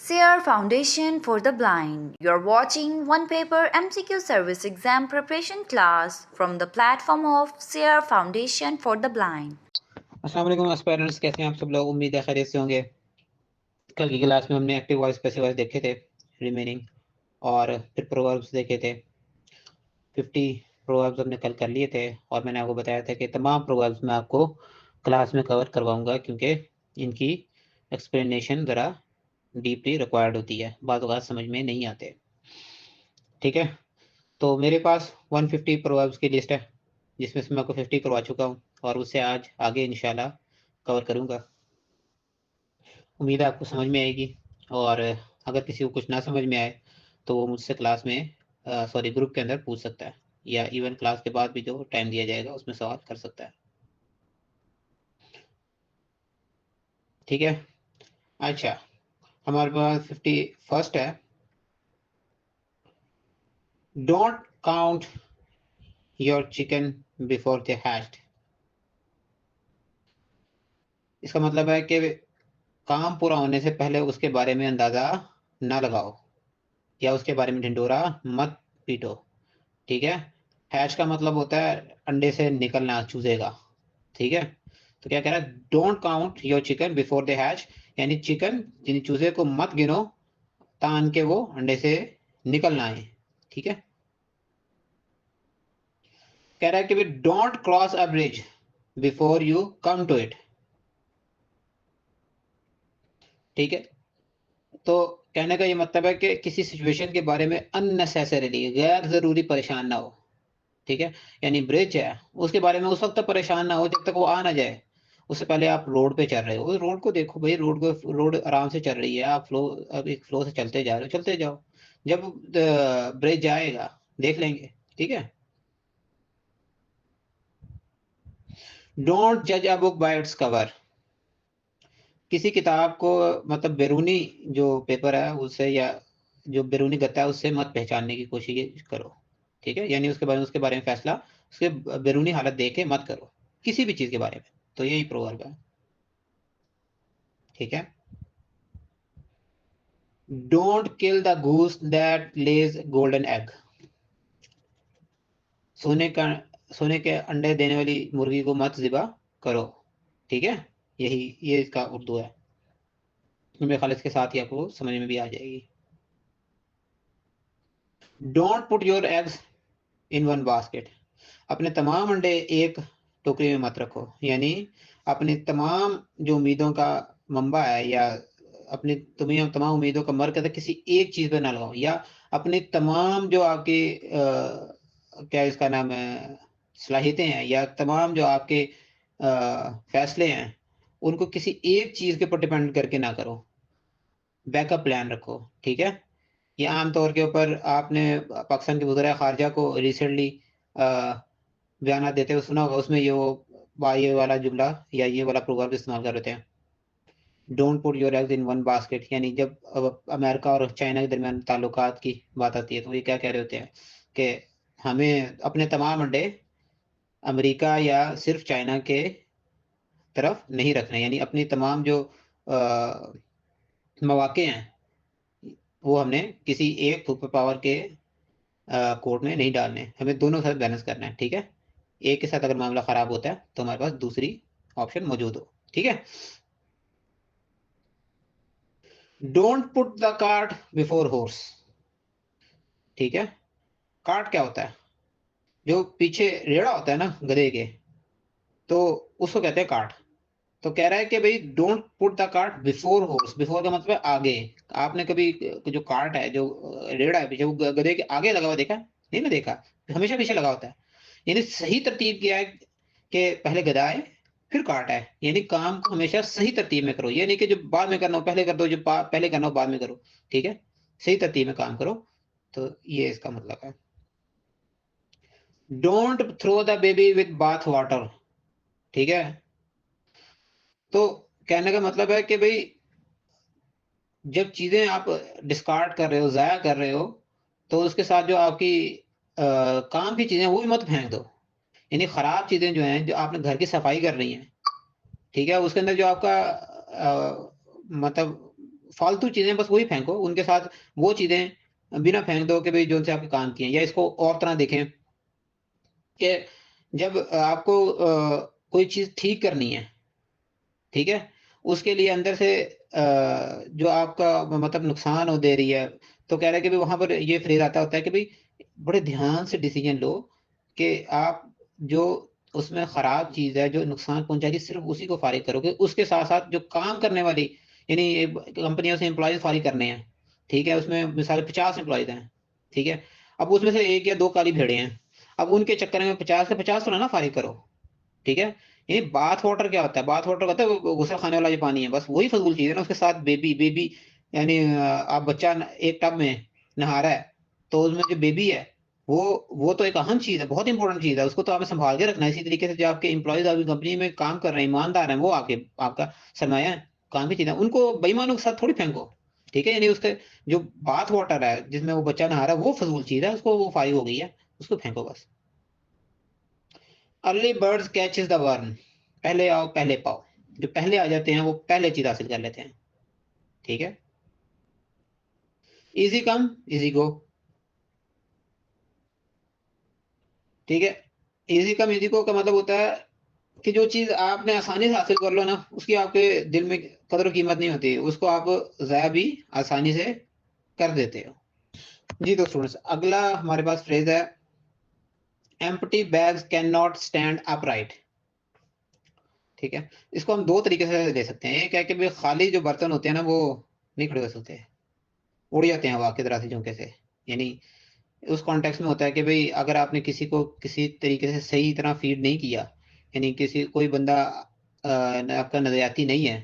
SEER Foundation for the Blind. You're watching one paper MCQ service exam preparation class from the platform of SEER Foundation for the Blind. अस्सलाम वालेकुम aspirants, कैसे हैं आप सब लोग? उम्मीद है खैरियत से होंगे। कल की क्लास में हमने एक्टिव वॉइस पैसिव वॉइस देखे थे रिमेनिंग, और फिर प्रोवर्ब्स देखे थे। 50 प्रोवर्ब्स हमने कल कर लिए थे और मैंने आपको बताया था कि तमाम प्रोवर्ब्स मैं आपको क्लास में कवर करवाऊंगा क्योंकि इनकी एक्सप्लेनेशन ज़रा डीपली रिक्वायर्ड होती है, बात बात समझ में नहीं आते। ठीक है, तो मेरे पास 150 प्रोवर्ब्स की लिस्ट है जिसमें से मैं आपको 50 करवा चुका हूँ और उससे आज आगे इंशाल्लाह कवर करूँगा। उम्मीद है आपको समझ में आएगी, और अगर किसी को कुछ ना समझ में आए तो वो मुझसे क्लास में ग्रुप के अंदर पूछ सकता है, या इवन क्लास के बाद भी जो टाइम दिया जाएगा उसमें सवाल कर सकता है। ठीक है, अच्छा, हमारे पास 51st है, don't count your chicken before they hatched. इसका मतलब है कि काम पूरा होने से पहले उसके बारे में अंदाजा ना लगाओ या उसके बारे में ढिंढोरा मत पीटो। ठीक है, हैच का मतलब होता है अंडे से निकलना, चूजेगा। ठीक है, तो क्या कह रहा है, don't count your chicken before the hatch, यानी चिकन यानी चूजे को मत गिनो तान के वो अंडे से निकलना है। ठीक है, कह रहा है कि don't cross a bridge before you come to it. ठीक है, तो कहने का ये मतलब है कि किसी सिचुएशन के बारे में अननेसेसरीली गैर जरूरी परेशान ना हो। ठीक है, यानी ब्रिज है उसके बारे में उस वक्त तक परेशान ना हो जब तक वो आ ना जाए। उससे पहले आप रोड पे चल रहे हो, रोड को देखो भाई, रोड आराम से चल रही है, आप एक फ्लो से चलते जा रहे हो, चलते जाओ। जब ब्रिज जाएगा देख लेंगे। ठीक है, डोंट जज a book by its cover. किसी किताब को मतलब बैरूनी जो पेपर है उससे, या जो बैरूनी गत्ता है उससे मत पहचानने की कोशिश करो। ठीक है, यानी उसके बारे में फैसला उसके बैरूनी हालत देख के मत करो किसी भी चीज के बारे में। तो यही प्रोवर्ब है। ठीक है, don't kill the goose that lays golden egg. सोने का सोने के अंडे देने वाली मुर्गी को मत ज़िबा करो। ठीक है, ये इसका उर्दू है। मेरे ख्याल इसके साथ ही आपको समझ में भी आ जाएगी। Don't put your eggs in one basket. अपने तमाम अंडे एक टोकरी में मत रखो, यानी अपनी तमाम जो उम्मीदों का मंबा है, या अपनी तुम्हें तमाम उम्मीदों का मरकज किसी एक चीज पे ना लगाओ, या अपनी तमाम जो आपकी क्या इसका नाम है सलाहियतें हैं, या तमाम जो आपके फैसले हैं उनको किसी एक चीज के ऊपर डिपेंड करके ना करो। बैकअप प्लान रखो। ठीक है, ये आम तौर के ऊपर आपने पाकिस्तान के वज़ीर ख़ारिजा को रिसेंटली बयान देते हुए सुना होगा, उसमें ये वाला जुमला या ये वाला प्रोवर्ब इस्तेमाल कर रहे थे, don't put your eggs in one basket. यानी जब अमेरिका और चाइना के दरमियान ताल्लुकात की बात आती है तो ये क्या कह रहे होते हैं कि हमें अपने तमाम अंडे अमेरिका या सिर्फ चाइना के तरफ नहीं रखने, यानी अपनी तमाम जो मौके हैं वो हमने किसी एक सुपर पावर के कोर्ट में नहीं डालने, हमें दोनों के साथ बैलेंस करना है। ठीक है, एक के साथ अगर मामला खराब होता है तो हमारे पास दूसरी ऑप्शन मौजूद हो। ठीक है, don't put the cart before horse. ठीक है, कार्ट क्या होता है? जो पीछे रेड़ा होता है ना गधे के, तो उसको कहते हैं कार्ट। तो कह रहा है कि भाई don't put the cart before horse. Before का मतलब है आगे। आपने कभी जो कार्ट है, जो रेड़ा है पीछे, वो गधे के आगे लगा हुआ देखा है? नहीं ना देखा, हमेशा पीछे लगा होता है। यानी सही तरतीब क्या है कि पहले गधा है फिर कार्ट है, यानी काम को हमेशा सही तरतीब में करो, ये नहीं कि जो बाद में करना हो पहले कर दो, जो पहले करना हो बाद में करो। ठीक है, सही तरतीब में काम करो। तो ये इसका मतलब है। Don't throw the baby with bath water. ठीक है, तो कहने का मतलब है कि भाई जब चीजें आप डिस्कार्ड कर रहे हो, जाया कर रहे हो, तो उसके साथ जो आपकी काम की चीजें वो भी मत फेंक दो। यानी खराब चीजें जो हैं, जो आपने घर की सफाई कर रही हैं, ठीक है, उसके अंदर जो आपका मतलब फालतू चीजें बस वही फेंको, उनके साथ वो चीजें बिना फेंक दो कि भाई जो से आपके काम किए। या इसको और तरह देखें कि जब आपको कोई चीज ठीक करनी है, ठीक है, उसके लिए अंदर से जो आपका मतलब नुकसान हो दे रही है, तो कह रहे हैं कि भाई वहां पर ये फ्रेज आता होता है कि भाई बड़े ध्यान से डिसीजन लो कि आप जो उसमें खराब चीज है जो नुकसान पहुंचाएगी सिर्फ उसी को फारिग करोगे, उसके साथ साथ जो काम करने वाली यानी कंपनियों से एम्प्लॉयज फारिग करने हैं, ठीक है, उसमें मिसाल 50 एम्प्लॉयज हैं, ठीक है, अब उसमें से एक या दो काली भेड़े हैं, अब उनके चक्कर में 50 के 50 तो ना फारिग करो, ठीक है। ये बाथ वाटर क्या होता है? बाथ वाटर होता है वो गुस्सा खाने वाला जो पानी है, बस वही फजूल चीज है ना। उसके साथ बेबी बेबी यानी आप बच्चा एक टब में नहा रहा है, तो उसमें जो बेबी है वो तो एक अहम चीज है, बहुत इंपॉर्टेंट चीज है, उसको तो आपने संभाल के रखना है। इसी तरीके से जो आपके एम्प्लॉयज आपकी कंपनी में काम कर रहे हैं, ईमानदार हैं, वो आपके आपका सरमाया है, काम की चीज है, उनको बेईमानों के साथ थोड़ी फेंको, ठीक है। यानी उसके जो बाथ वाटर है जिसमें वो बच्चा नहा रहा है वो फजूल चीज है, उसको वो फारिग हो गई है, उसको फेंको बस। Early birds catches the worm, पहले आओ पहले पाओ, जो पहले आ जाते हैं वो पहले चीज हासिल कर लेते हैं, ठीक है। इजी कम इजी गो, ठीक है। इजी कम इजी गो का मतलब होता है कि जो चीज आपने आसानी से हासिल कर लो ना, उसकी आपके दिल में कदर कीमत नहीं होती, उसको आप जाया भी आसानी से कर देते हो। जी तो स्टूडेंट्स, अगला हमारे पास फ्रेज है empty bags can not stand upright, ठीक है। इसको हम दो तरीके से ले सकते हैं। एक है कि भाई खाली जो बर्तन होते हैं ना वो नहीं खड़े हो सकते, उड़ जाते हैं हवा की तरह से झोंके से। यानी उस कॉन्टेक्स्ट में होता है कि भाई अगर आपने किसी को किसी तरीके से सही तरह फीड नहीं किया, यानी किसी कोई बंदा आपका नजरियाती नहीं है,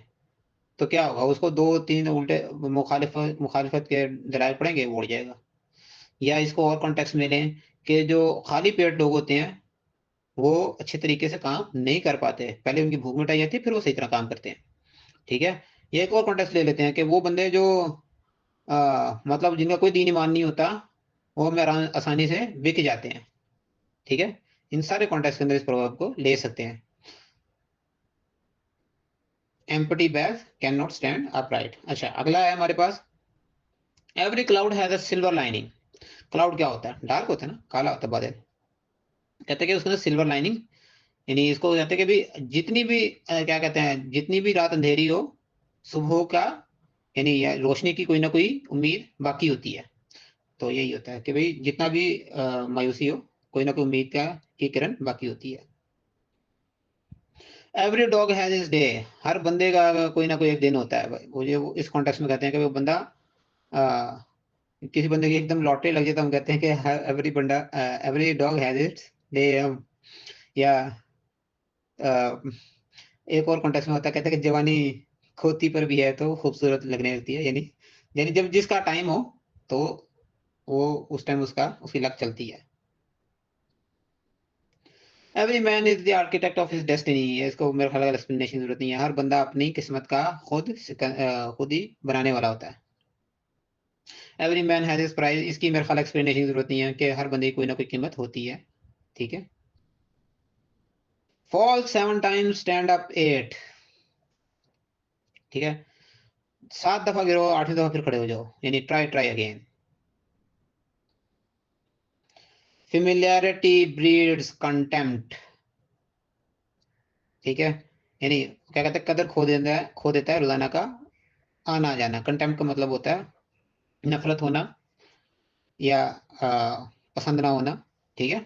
तो क्या होगा, उसको दो तीन उल्टे मुखालिफत के दलाइल पड़ेंगे, वो उड़ जाएगा। या इसको और कॉन्टेक्स्ट में लें कि जो खाली पेट लोग होते हैं वो अच्छे तरीके से काम नहीं कर पाते, पहले उनकी भूख मिटाई जाती है फिर वो सही तरह काम करते हैं, ठीक है। ये एक और कॉन्टेक्स्ट ले लेते हैं कि वो बंदे जो मतलब जिनका कोई दीन ईमान नहीं होता, वो में आसानी से बिक जाते हैं, ठीक है। इन सारे कॉन्टेक्स्ट के अंदर इस प्रभाव को ले सकते हैं। Empty bag can not stand upright. अच्छा, अगला है हमारे पास every cloud has a silver lining. Cloud क्या होता है? डार्क होता है ना, काला होता है बादल। कहते हैं कि उसके अंदर सिल्वर लाइनिंग, यानी इसको कहते हैं कि भी जितनी भी क्या कहते हैं, जितनी भी रात अंधेरी हो, सुबह का यानी या रोशनी की कोई ना कोई उम्मीद बाकी होती है। तो यही होता है कि भाई जितना भी मायूसी हो, कोई ना कोई उम्मीद का की किरण बाकी होती है। Every dog has his day, हर बंदे का कोई ना कोई एक दिन होता है भाई। मुझे वो इस कॉन्टेक्स्ट में कहते हैं कि वो बंदा किसी बंदे की एकदम लॉटरी लग जाए तो हम कहते हैं कि एवरी बंदा every dog has its day. या अ, एक और कॉन्टेक्स्ट में होता है, कहते हैं कि जवानी खोती पर भी है तो खूबसूरत लगने लगती है। यानी यानी जब जिसका टाइम हो तो वो उस टाइम उसका उसकी लक चलती है। Every man is the architect of his destiny, इसको मेरे ख्याल एक्सप्लेनेशन की जरूरत नहीं है। हर बंदा अपनी किस्मत का खुद ही बनाने वाला होता है। Every man has his price, इसकी मेरे ख्याल एक्सप्लेनेशन की जरूरत नहीं है कि हर बंदे की कोई ना कोई कीमत होती है, ठीक है। फॉल 7 टाइम्स स्टैंड अप 8, ठीक है। 7 दफा गिरो, 8वीं दफा फिर खड़े हो जाओ, यानी try try again. Familiarity breeds contempt, ठीक है। यानी क्या कहते हैं, कदर खो देता है रोजाना का आना जाना। कंटेम्प्ट का मतलब होता है नफरत होना या पसंद ना होना, ठीक है।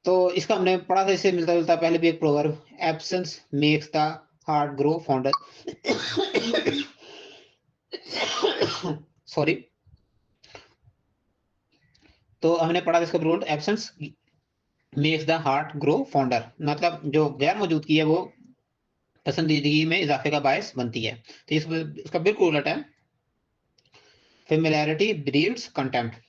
तो इसका हमने पढ़ा था, इससे मिलता जुलता पहले भी एक proverb, absence makes the heart grow fonder. Sorry. तो हमने पढ़ा था इसका rule, absence makes the heart grow fonder, मतलब जो गैर मौजूदगी है वो पसंदीदगी में इजाफे का बायस बनती है। तो इसका बिल्कुल उलट है, फेमिलियरिटी ब्रीड्स कंटेम्प्ट।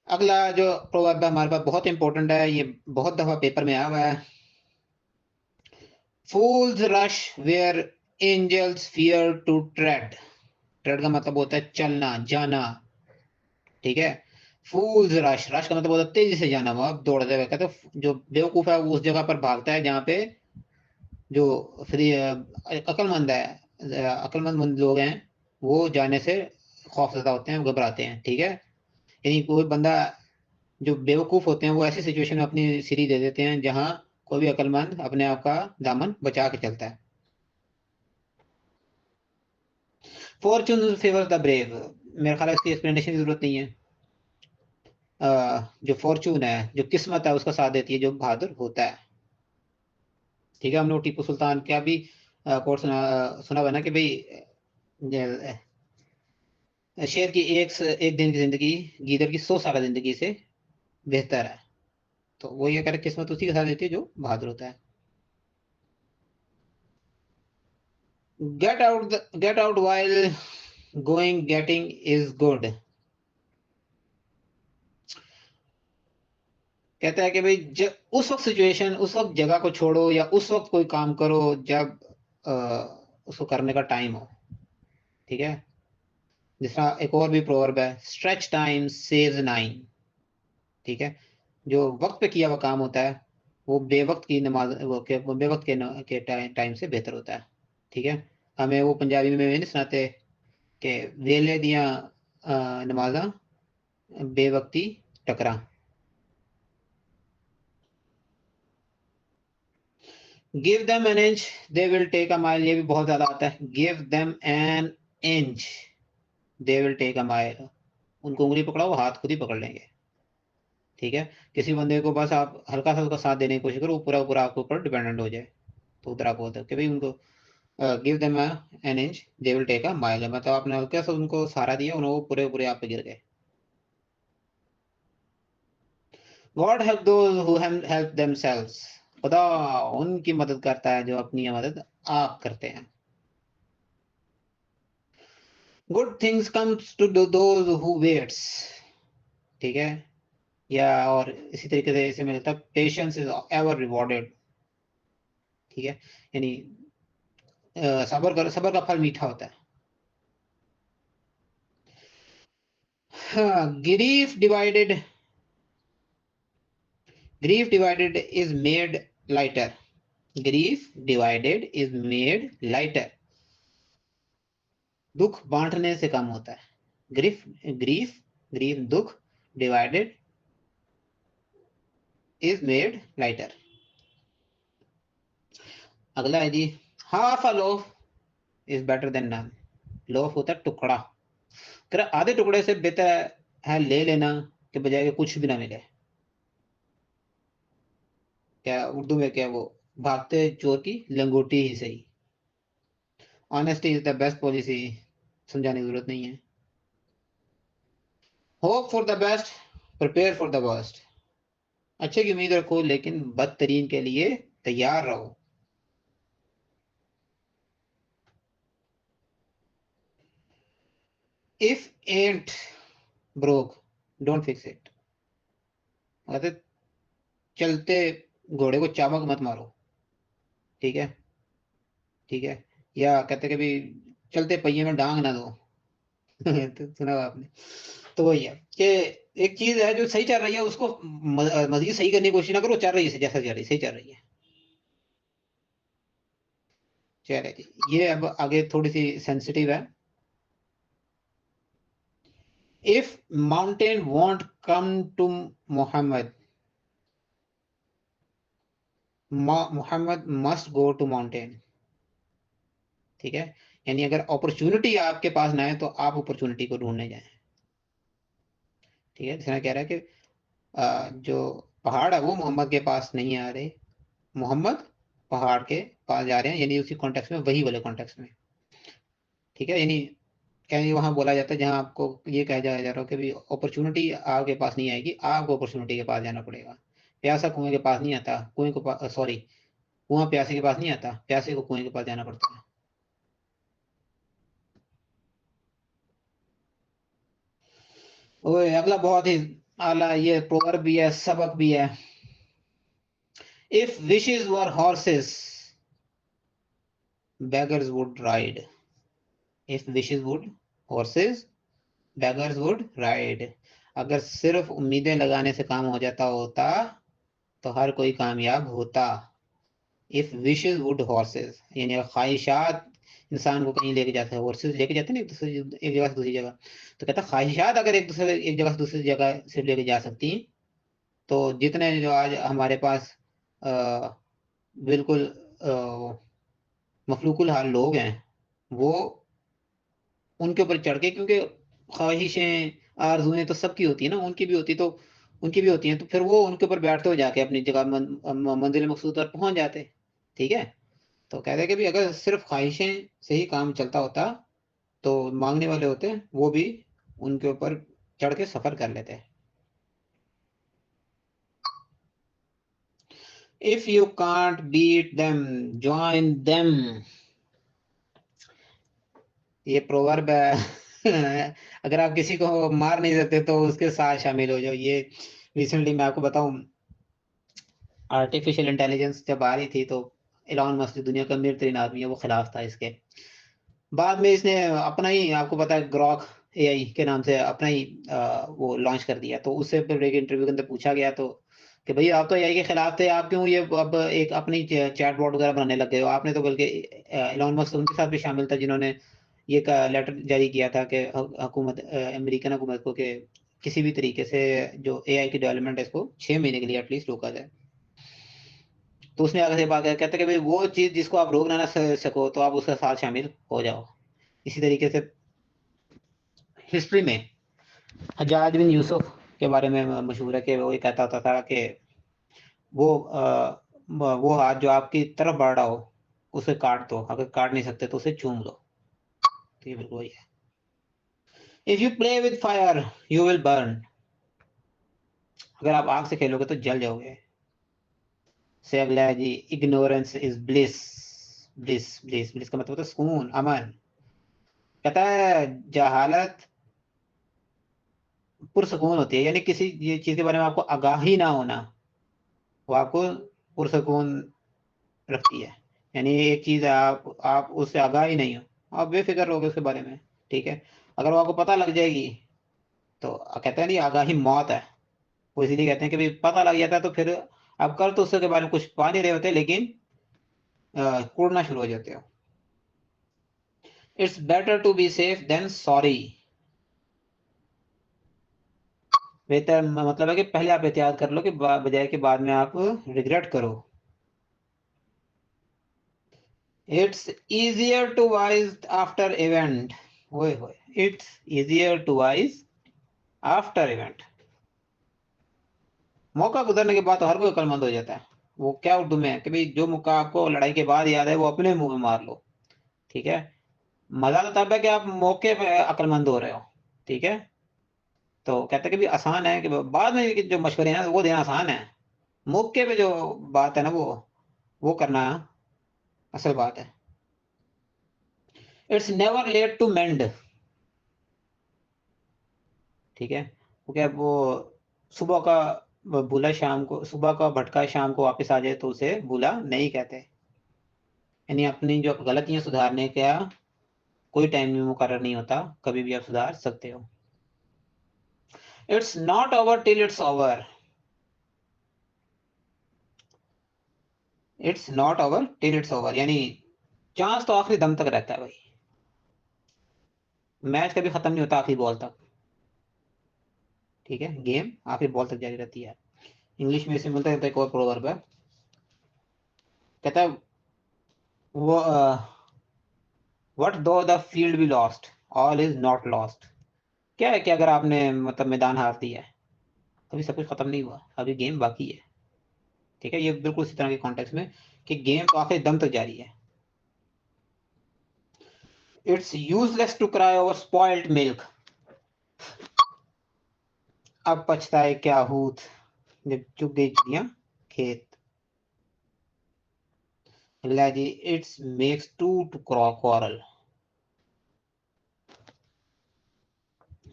अगला जो प्रोवर्ब है हमारे पास बहुत इंपॉर्टेंट है, ये बहुत दफा पेपर में आया हुआ है। Fools rush where angels fear to tread, tread का मतलब होता है चलना जाना, ठीक है। फूल्स रश, रश का मतलब होता है तेजी से जाना, वहां दौड़ते हुए। कहते जो बेवकूफ है वो उस जगह पर भागता है जहां पे जो फ्री अक्लमंद है, अक्लमंद लोग हैं, वो जाने से खौफजदा होते हैं, घबराते हैं। ठीक है, यानी कोई बंदा, जो बेवकूफ होते हैं वो ऐसी सिचुएशन में अपनी सिरी दे देते हैं जहां कोई भी अक्लमंद अपने आप का दामन बचा के चलता है। फॉर्चून फेवर द ब्रेव, मेरे ख्याल है इसकी एक्सप्लेनेशन की जरूरत नहीं है। जो फॉर्चून है, जो किस्मत है, उसका साथ देती है जो बहादुर होता है। ठीक है, हम लोग टीपू सुल्तान का भी कोट सुना हुआ ना कि भाई शेर की एक दिन की जिंदगी गीदड़ की 100 साल जिंदगी से बेहतर है। तो वो ये करे, किस्मत उसी के साथ देती है जो बहादुर होता है। Get out while going getting is good. कहता है कि भाई उस वक्त सिचुएशन, उस वक्त जगह को छोड़ो, या उस वक्त कोई काम करो जब उसको करने का टाइम हो। ठीक है, जिस तरह एक और भी प्रोवर्ब है, स्ट्रेच टाइम सेव्स नाइन। ठीक है, जो वक्त पे किया हुआ काम होता है वो बेवक्त की नमाज वो बेवक्त के टाइम से बेहतर होता है। ठीक है, हमें वो पंजाबी में नहीं सुनाते कि वेले दियां नमाजा बेवक्ती टकरा। Give them an inch they will take a mile, ये भी बहुत ज्यादा आता है। Give them an inch they will take a mile, उनको उंगली पकड़ाओ, हाथ खुद ही पकड़ लेंगे। ठीक है, किसी बंदे को बस आप हल्का सा उसका साथ देने की कोशिश करो, वो पूरा पूरा आपके ऊपर डिपेंडेंट हो जाए, तो उधर आप बोलते हो कि भाई उनको give them an inch they will take a mile, मतलब आपने हल्का सा उनको सहारा दिया, उन्होंने वो पूरे पूरे आप पे गिर गए। God help those who help themselves, खुदा उनकी मदद करता है जो अपनी मदद आप करते हैं। Good things comes to those who waits. ठीक है, या और इसी तरीके से इसे मिलता है, पेशेंस इज एवर रिवॉर्डेड। ठीक है, यानी सबर का फल मीठा होता है। Grief divided grief divided is made lighter. Grief divided is made lighter, दुख बांटने से कम होता है। ग्रीफ ग्रीफ ग्रीफ दुख, डिवाइडेड इज मेड लाइटर। अगला है जी, half a loaf is better than none. Loaf होता है टुकड़ा, तेरा आधे टुकड़े से बेहतर है ले लेना के बजाय कि कुछ भी ना मिले। क्या उर्दू में क्या वो, भागते चोर की लंगोटी ही सही। Honesty is the best policy, समझाने की जरूरत नहीं है। Hope for the best, prepare for the worst. अच्छे की उम्मीद रखो लेकिन बदतरीन के लिए तैयार रहो। If ant broke don't fix it, मतलब चलते घोड़े को चाबुक मत मारो। ठीक है, ठीक है, या कहते कि भी चलते पहिए में डांग ना दो। तो सुना होगा आपने। तो वही है कि एक चीज है जो सही चल रही है उसको मजीद सही करने की कोशिश ना करो, चल रही है जैसा चल रही है, सही चल रही है। चले जी, ये अब आगे थोड़ी सी सेंसिटिव है। If mountain won't come to Mohammad, Mohammad must go to mountain. ठीक है, यानी अगर अपॉर्चुनिटी आपके पास ना है तो आप अपॉर्चुनिटी को ढूंढने जाएं। ठीक है, जिसने कह रहा है कि जो पहाड़ है वो मोहम्मद के पास नहीं आ रहे, मोहम्मद पहाड़ के पास जा रहे हैं, यानी उसी कॉन्टेक्स्ट में, वही वाले कॉन्टेक्स्ट में। ठीक है, यानी कहीं वहां बोला जाता है जहां आपको ये कहा जा रहा हो कि भाई अपॉर्चुनिटी आपके पास नहीं आएगी, आपको अपॉर्चुनिटी के पास जाना पड़ेगा। प्यासा कुएं के पास नहीं आता, कुएं को सॉरी, कुआं प्यासे के पास नहीं आता, प्यासे को कुएं के पास जाना पड़ता है। ओए अगला बहुत ही आला, ये प्रोवर्ब भी है, सबक भी है। If wishes were horses beggars would ride। if wishes would horses beggars would ride। अगर सिर्फ उम्मीदें लगाने से काम हो जाता होता तो हर कोई कामयाब होता। इफ विशेज वुड हॉर्सेस, यानी ख्वाहिशात इंसान को कहीं लेके जाते हैं, हॉर्सेस लेके जाते हैं ना एक जगह से दूसरी जगह। तो कहता ख्वाहिशात अगर एक जगह से दूसरी जगह से लेके जा सकती हैं, तो जितने जो आज हमारे पास बिल्कुल मखलूकुल हाल लोग हैं, वो उनके ऊपर चढ़ के, क्योंकि ख्वाहिशें आरज़ुएं तो सबकी होती है ना, उनकी भी होती, तो उनकी भी होती हैं, तो फिर वो उनके ऊपर बैठते हो जाके अपनी जगह मंजिल मकसूद पर पहुंच जाते। ठीक है, तो कहते हैं कि भी अगर सिर्फ ख्वाहिशें से ही काम चलता होता, तो मांगने वाले होते वो भी उनके ऊपर चढ़ के सफर कर लेते। If you can't beat them join them, ये प्रोवर्ब है। अगर आप किसी को मार नहीं सकते तो उसके साथ शामिल हो जाओ। ये रिसेंटली मैं आपको बताऊं, आर्टिफिशियल इंटेलिजेंस जब आ रही थी तो एलॉन मस्क दुनिया का अमीर तरीन आदमी है, वो खिलाफ था इसके। बाद में इसने अपना ही, आपको पता है, ग्रॉक एआई के नाम से अपना ही वो लॉन्च कर दिया। तो उससे फिर एक इंटरव्यू के अंदर पूछा गया तो कि भाई आप तो एआई के खिलाफ थे, आप क्यों ये अब एक अपनी चैट बॉट वगैरह बनाने लग गए हो? आपने तो बल्कि एलॉन मस्क उनके साथ भी शामिल था जिन्होंने ये का लेटर जारी किया था कि हुकूमत, अमेरिकन हुकूमत को, कि किसी भी तरीके से जो एआई की डेवलपमेंट है इसको 6 महीने के लिए एटलीस्ट रोका जाए। तो उसने आगे से बात कहते कि भाई वो चीज़ जिसको आप रोक ना सको तो आप उसके साथ शामिल हो जाओ। इसी तरीके से हिस्ट्री में हज्जाज बिन यूसुफ के बारे में मशहूर है कि वो ये कहता होता था कि वो हाथ जो आपकी तरफ बढ़ रहा हो उसे काट दो, अगर काट नहीं सकते तो उसे चूम लो। तो ये बिल्कुल वही है। If you play with fire you will burn, अगर आप आग से खेलोगे तो जल जाओगे। से अगला है जी, ignorance is bliss. Bliss bliss bliss का मतलब होता है सुकून, अमन। कहता है जहालत पुरसकून होती है, यानी किसी ये चीज के बारे में आपको आगाही ना होना, वो आपको पुरसकून रखती है। यानी एक चीज है, आप उससे आगाह ही नहीं हो, आप बेफिक्र रहोगे उसके बारे में। ठीक है, अगर वो आपको पता लग जाएगी तो कहते हैं नहीं, आगाही मौत है। वो इसीलिए कहते हैं कि भाई पता लग जाता है तो फिर आप कर तो उसके बारे में कुछ पा नहीं रहे होते, लेकिन कूदना शुरू हो जाते हो। It's better to be safe than sorry, बेहतर मतलब है कि पहले आप एहतियात कर लो कि बजाय कि बाद में आप रिग्रेट करो। It's easier to wise after event, ओए होए, it's easier to wise after event. मौका गुजरने के बाद तो हर कोई अक्लमंद हो जाता है। वो क्या उर्दू में है कि भाई जो मौका आपको लड़ाई के बाद याद है वो अपने मुंह में मार लो। ठीक है, मजा तो तब है कि आप मौके पे अक्लमंद हो रहे हो। ठीक है, तो कहते हैं कि भी आसान है कि बाद में जो मशवरे हैं वो देना आसान है, मौके पे जो बात है ना वो करना असल बात है। It's never late to mend, ठीक है, वो क्या, वो सुबह का भूला शाम को, सुबह का भटका शाम को वापस आ जाए तो उसे भूला नहीं कहते। यानी अपनी जो गलतियां सुधारने का कोई टाइम नहीं मुकर्रर नहीं होता, कभी भी आप सुधार सकते हो। It's not over till it's over, it's not over till it's over, यानी चांस तो आखिरी दम तक रहता है भाई, मैच कभी खत्म नहीं होता आखिरी बॉल तक। ठीक है, गेम आखिरी बॉल तक जारी रहती है। इंग्लिश में इसे मिलता है एक और प्रोवर्ब है, कहता है वो व्हाट दो the field be lost all is not lost. क्या है कि अगर आपने मतलब मैदान हार दिया है, अभी सब कुछ खत्म नहीं हुआ, अभी गेम बाकी है। ठीक है, ये बिल्कुल इसी तरह के कॉन्टेक्स्ट में कि गेम तो आखिरी दम तक जारी है। It's useless to cry over spoiled milk, अब पछताए क्या हूत जब चुग गई चिड़िया खेत। अगला जी, it's makes two to quarrel,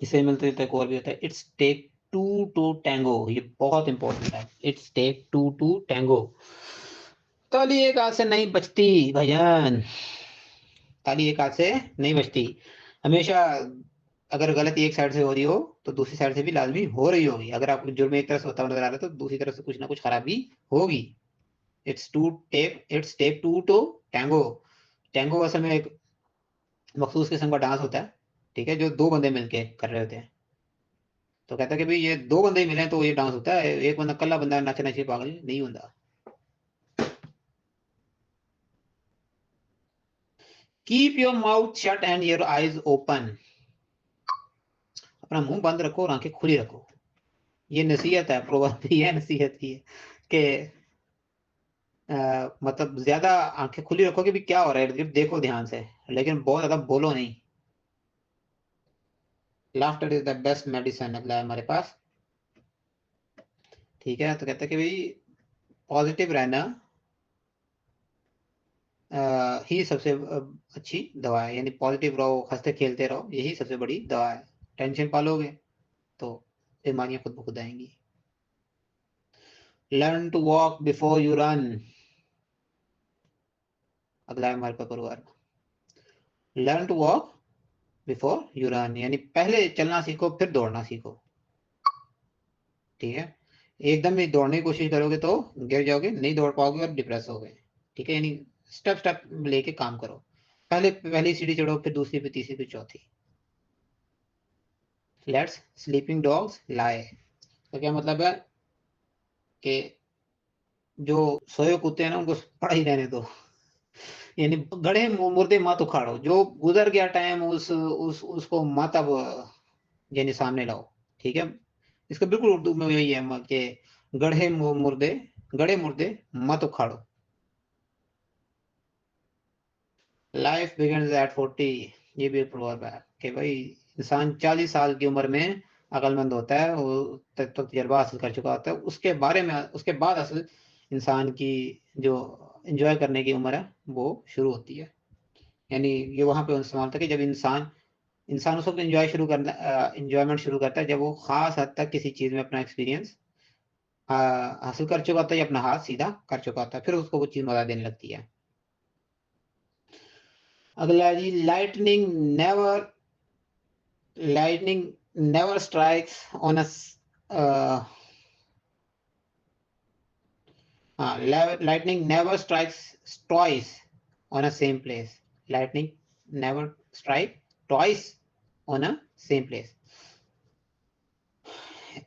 इसे मिलते जुलते एक और भी होता है, it's take two to tango, ये बहुत इंपॉर्टेंट है, it's take two to tango. ताली एक हाथ से नहीं बचती भजन, ताली एक हाथ से नहीं बचती। हमेशा अगर गलती एक साइड से हो रही हो तो दूसरी साइड से भी लाजमी हो रही होगी। अगर आपको जुर्म एक तरफ से होता हुआ नजर आ रहा है तो दूसरी तरफ से कुछ ना कुछ खराबी होगी। It's take two to tango. Tango असल में एक मखसूस किस्म का डांस होता है, ठीक है, जो दो बंदे मिलके कर रहे होते हैं। तो कहता है कि भाई ये दो बंदे ही मिले तो ये डांस होता है, एक बंदा कल्ला बंदा नचना चाहिए, पागल नहीं होता। Keep your mouth shut and your eyes open. अपना मुंह बंद रखो और आंखें खुली रखो। ये नसीहत है, प्रोवर्ब भी है, नसीहत ही है कि मतलब ज्यादा आंखें खुली रखो कि भी क्या हो रहा है, देखो ध्यान से, लेकिन बहुत ज्यादा बोलो नहीं। Laughter is the best medicine. अगला है हमारे पास, ठीक है, तो कहते हैं कि भाई पॉजिटिव रहना ही सबसे अच्छी दवा है, यानी पॉजिटिव रहो, हंसते खेलते रहो, यही सबसे बड़ी दवा है। टेंशन पालोगे तो बीमारियां खुद ब खुद आएंगी। Learn to walk before you run. अगला है हमारे पास गुरुवार, learn to walk before you run, यानी पहले चलना सीखो फिर दौड़ना सीखो, ठीक है। एकदम ही दौड़ने की कोशिश करोगे तो गिर जाओगे, नहीं दौड़ पाओगे और डिप्रेस होगे, ठीक है। यानी स्टेप स्टेप लेके काम करो, पहले पहली सीढ़ी चढ़ो, फिर दूसरी, फिर तीसरी, फिर चौथी। लेट्स स्लीपिंग डॉग्स लाई। तो क्या मतलब है कि जो सोए कुत्ते हैं ना उनको पड़ा ही रहने दो, यानी गड़े मुर्दे मत उखाड़ो, जो गुजर गया टाइम उसको मत अब यानी सामने लाओ, ठीक है। इसका बिल्कुल उर्दू में यही है कि गड़े मुर्दे मत उखाड़ो। लाइफ बिगिंस एट 40, ये भी एक प्रोवर्ब है कि भाई इंसान 40 साल की उम्र में अक्लमंद होता है, वो तो तजर्बा हासिल कर चुका होता है, उसके बाद असल इंसान की जो एंजॉय करने की उम्र है वो शुरू होती है। यानी ये वहां पे इस्तेमाल होता है कि जब इंसान इंसान उस वक्त एंजॉयमेंट शुरू करता है जब वो खास हद तक किसी चीज में अपना एक्सपीरियंस हासिल कर चुका होता है या अपना हाथ सीधा कर चुका होता है, फिर उसको वो चीज मजा देने लगती है। अगला जी, lightning never strikes on a uh, lightning never strikes twice on a same place. Lightning never strike twice on a same place.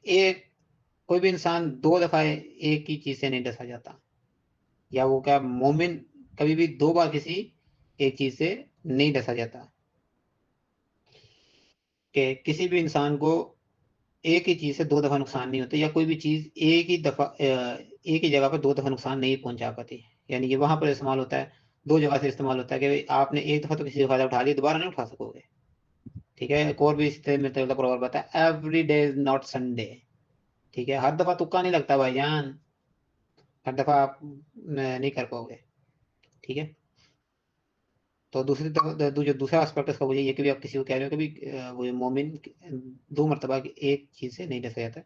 एक कोई भी इंसान दो दफा एक ही चीज से नहीं डसा जाता, या वो क्या मोमिन कभी भी दो बार किसी एक चीज से नहीं डसा जाता। कि किसी भी इंसान को एक ही चीज से दो दफा नुकसान नहीं होता, या कोई भी चीज एक ही जगह पर दो दफा नुकसान नहीं पहुंचा पाती। यानी कि वहां पर इस्तेमाल होता है, दो जगह से इस्तेमाल होता है कि भाई आपने एक दफा तो किसी से फायदा उठा लिया, दोबारा नहीं उठा सकोगे, ठीक है। एक और भी इससे मिलता जुलता प्रभाव बताया, every day is not Sunday, ठीक है। हर दफा तुक्का नहीं लगता भाईजान, हर दफा आप नहीं कर पाओगे, ठीक है। तो जो दूसरा एस्पेक्ट इसका वो ये है कि भी आप किसी को कह रहे हो कि भी वो मोमिन दो मरतबा एक चीज से नहीं डसा जाता।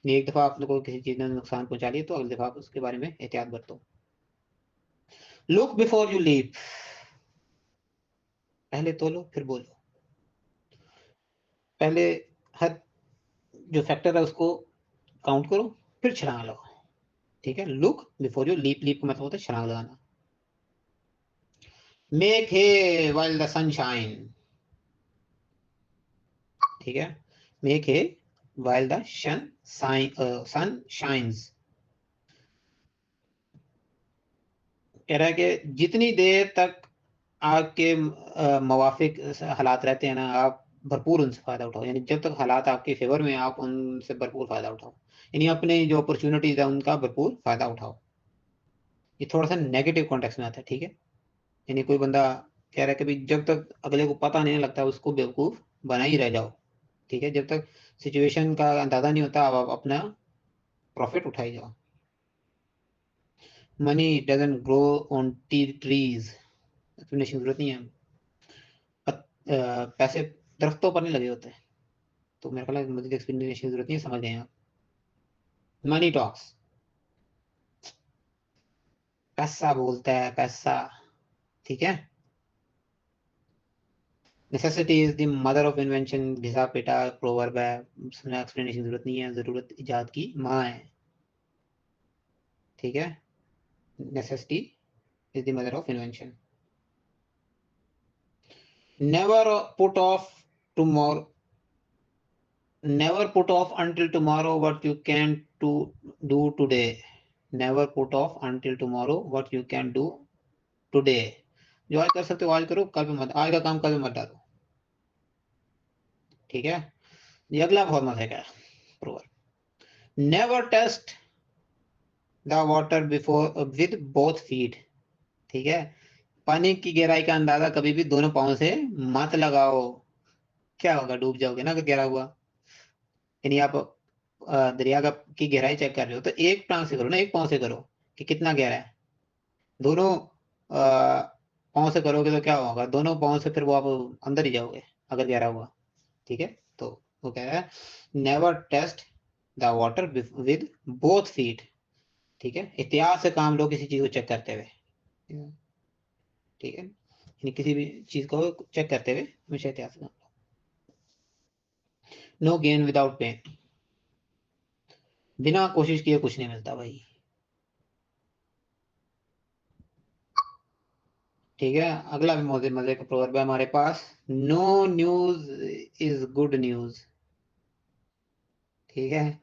एक दफा आप लोगों को किसी चीज ने नुकसान पहुंचा लिया तो अगली दफा आप उसके बारे में एहतियात बरतो। लुक बिफोर यू लीप, पहले तोलो फिर बोलो, पहले हर जो फैक्टर है उसको काउंट करो फिर छलांग लगाओ, ठीक है। Look before you leap, leap का मतलब होता है छलांग लगाना। Make hay while the sunshine, ठीक है। Make hay while the sun shines, कह रहा है कि जितनी देर तक आपके मवाफिक हालात रहते हैं ना, आप भरपूर उनसे फायदा उठाओ, यानी जब तक हालात आपके फेवर में आप उनसे भरपूर फायदा उठाओ, यानी अपने जो अपॉर्चुनिटीज है उनका भरपूर फायदा उठाओ। ये थोड़ा सा नेगेटिव कॉन्टेक्स्ट में आता है, ठीक है। यानी कोई बंदा कह रहा है कि भाई जब तक अगले को पता नहीं लगता उसको बेवकूफ बना ही रह जाओ, ठीक है। जब तक सिचुएशन का अंदाजा नहीं होता आप अपना प्रॉफिट उठाई जाओ। Money doesn't grow on trees, explanation जरूरत नहीं है। पैसे दरख्तों पर नहीं लगे होते, तो मेरे ख्याल मजीद एक्सप्लेनेशन की जरूरत नहीं है, समझ गए आप। मनी टॉक्स, पैसा बोलता है, पैसा, ठीक है। Necessity is the mother of invention, घिसा पेटा प्रोवर्ब है, एक्सप्लेनेशन की जरूरत नहीं है, जरूरत इजाद की माँ है, ठीक है। necessity is the mother of invention. Never put off tomorrow. Never put off until tomorrow what you can to do today. Never put off until tomorrow what you can do today. जो आज कर सकते हो आज करो, कल पे मत, आज का काम कल पे मत डालो, ठीक है। ये अगला बहुत मजे का proverb, never test the water before with both feet, ठीक है। पानी की गहराई का अंदाजा कभी भी दोनों पांव से मत लगाओ, क्या होगा, डूब जाओगे ना अगर गहरा हुआ। यानी आप दरिया का की गहराई चेक कर रहे हो तो एक टांग से करो ना, एक पांव से करो कि कितना गहरा है। दोनों पांव से करोगे तो क्या होगा, दोनों पांव से फिर वो आप अंदर ही जाओगे अगर गहरा हुआ, ठीक है। तो वो कह रहा है never test the water with both feet, ठीक है। इतिहास से काम लो किसी चीज को चेक करते हुए, ठीक है। यानी किसी भी चीज को चेक करते हुए हमेशा इतिहास से काम लो। नो गेन विदाउट पेन, बिना कोशिश किए कुछ नहीं मिलता भाई, ठीक है। अगला भी मजे मजे का प्रोवर्ब है हमारे पास, no news is good news, ठीक है।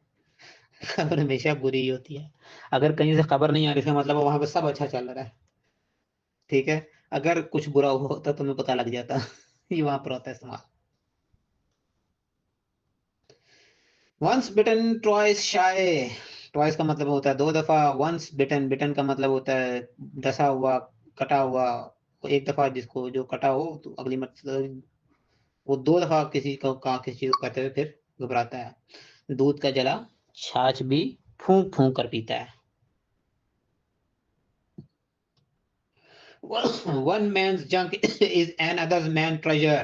खबर हमेशा बुरी ही होती है। अगर कहीं से खबर नहीं आ रही इसका मतलब वहां पे सब अच्छा चल रहा है, ठीक है। अगर कुछ बुरा हुआ होता तो तुम्हें पता लग जाता। ये वहां पर होता है इस्तेमाल। वंस बिटन ट्वाइस शाय, ट्वाइस का मतलब होता है दो दफा, वंस बिटन, बिटन का मतलब होता है डसा हुआ, कटा हुआ। एक दफा जिसको जो कटा हो तो अगली मतलब वो दो दफा किसी को किसी चीज को करते हुए फिर घबराता है। दूध का जला छाछ भी फूंक फूंक कर पीता है। One man's junk is an other's man treasure,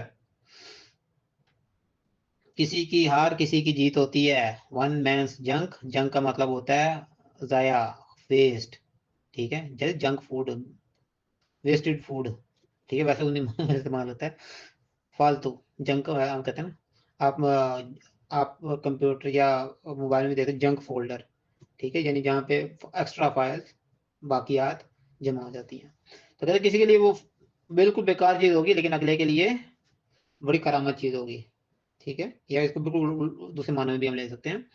किसी की हार किसी की जीत होती है। वन मैन्स जंक, जंक का मतलब होता है जाया, वेस्ट, ठीक है। जैसे जंक फूड, वेस्टेड फूड, ठीक है, वैसे उन्हीं में इस्तेमाल होता है। फालतू, जंक हम कहते हैं ना, आप कंप्यूटर या मोबाइल में देखते हैं जंक फोल्डर, ठीक है, यानी जहाँ पे एक्स्ट्रा फाइल्स बाकियात जमा हो जाती हैं। तो कहते किसी के लिए वो बिल्कुल बेकार चीज होगी लेकिन अगले के लिए बड़ी करामत चीज होगी, ठीक है। या इसको बिल्कुल दूसरे मानव में भी हम ले सकते हैं